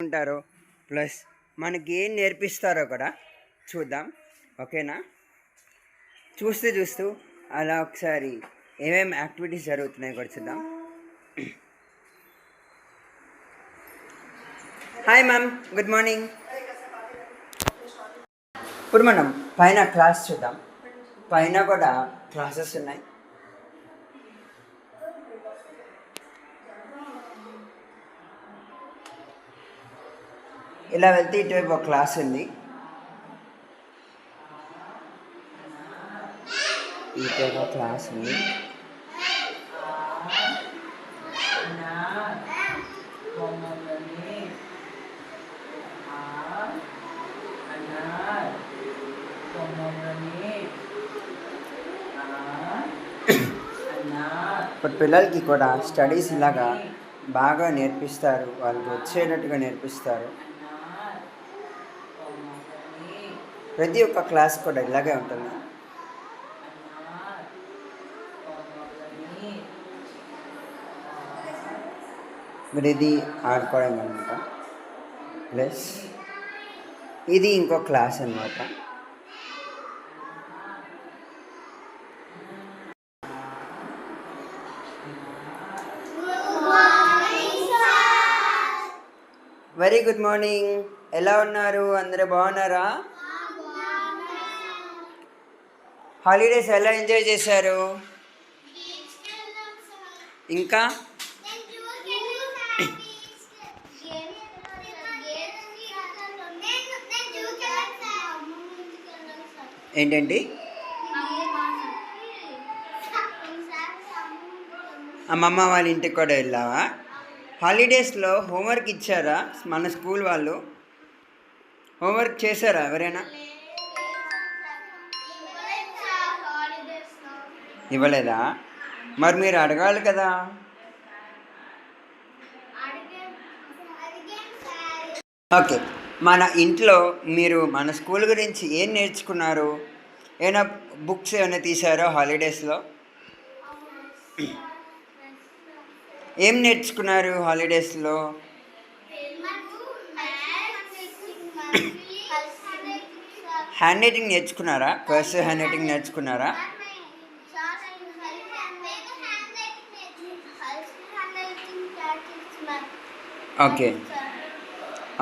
నేర్చుకుంటారో plus మనకి ఏం నేర్పిస్తారో కూడా చూద్దాం. ఓకేనా? చూస్తూ అలా ఒకసారి ఏమేమి యాక్టివిటీస్ జరుగుతున్నాయో కూడా చూద్దాం. Hi ma'am, good morning. ఇప్పుడు మనం పైన క్లాస్ చూద్దాం. పైన కూడా క్లాసెస్ ఉన్నాయి. ఇలా వెళ్తే ఇటువైపు ఒక క్లాస్ ఉంది, ఇటువైపు ఒక క్లాస్ ఉంది. ఇప్పుడు పిల్లలకి కూడా స్టడీస్ ఇలాగా బాగా నేర్పిస్తారు, వాళ్ళకి వచ్చేటట్టుగా నేర్పిస్తారు. ప్రతి ఒక్క క్లాస్ కూడా ఇలాగే ఉంటుంది. మరి ఇది ఆడుకోవడం అనమాట, ప్లస్ ఇది ఇంకో క్లాస్ అనమాట. Very good morning. ఎలా ఉన్నారు? అందరూ బాగున్నారా? హాలిడేస్ ఎలా ఎంజాయ్ చేశారు? ఇంకా ఏంటండి? అమ్మమ్మ వాళ్ళ ఇంటికి కూడా వెళ్ళావా? హాలిడేస్లో హోంవర్క్ ఇచ్చారా? మన స్కూల్ వాళ్ళు హోంవర్క్ చేశారా ఎవరైనా? ఇవ్వలేదా? మరి మీరు అడగాలి కదా. ఓకే, మన ఇంట్లో మీరు మన స్కూల్ గురించి ఏం నేర్చుకున్నారు? ఏమైనా బుక్స్ ఏమైనా తీసారో హాలిడేస్లో? ఏం నేర్చుకున్నారు హాలిడేస్లో? హ్యాండ్ రైటింగ్ నేర్చుకున్నారా? కర్సివ్ హ్యాండ్ రైటింగ్ నేర్చుకున్నారా? ఓకే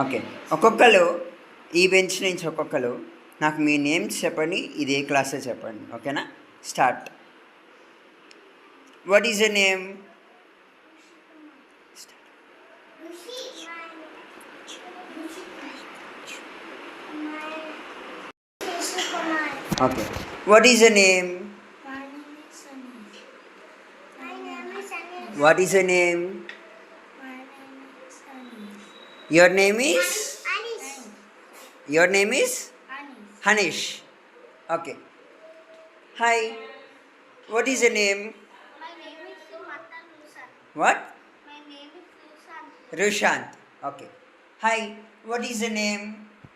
ఓకే, ఒక్కొక్కరు ఈ బెంచ్ నుంచి ఒక్కొక్కరు నాకు మీ నేమ్స్ చెప్పండి, ఇదే క్లాసే చెప్పండి. ఓకేనా? Start. What is your name? Okay. What is your name? My name is Anish. My name is Anish. What is your name? My name is Anish. Your name is? Anish. Your name is? Anish. Hanish. Okay. Hi. What is your name? My name is Sumata Rushan. What? My name is Rushan. Rushant. Okay. Hi. What is your name?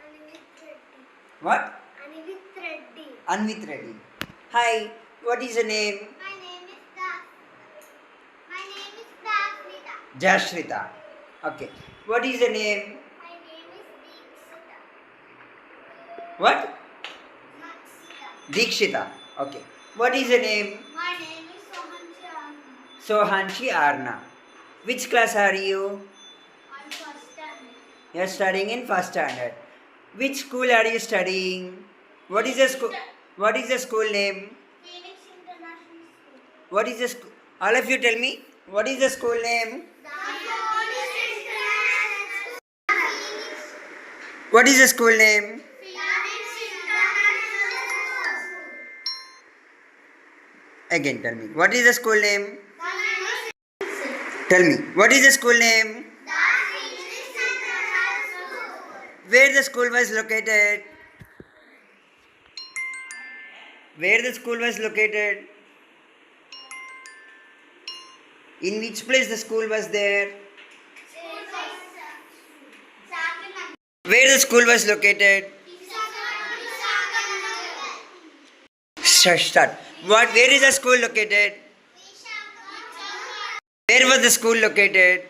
Anivit Reddy. What? Anivit Reddy. Anvit Reddy. Hi. What is your name? My name is Das. My name is Dasmita. Jashrita. Okay. What is your name? My name is Deekshita. What? Maxita. Deekshita. Okay. What is your name? My name is Sohanshi Arna. Sohanshi Arna. Which class are you? I'm first standard. You are studying in first standard. Which school are you studying? What is the school? What is the school name? Phoenix International School. What is the school? All of you tell me. What is the school name? What is the school name? Again, tell me. What is the school name? Tell me. What is the school name? Where the school was located? Where the school was located? In which place the school was there? Where the school was located? Start. What? Where is the school located? Where was the school located?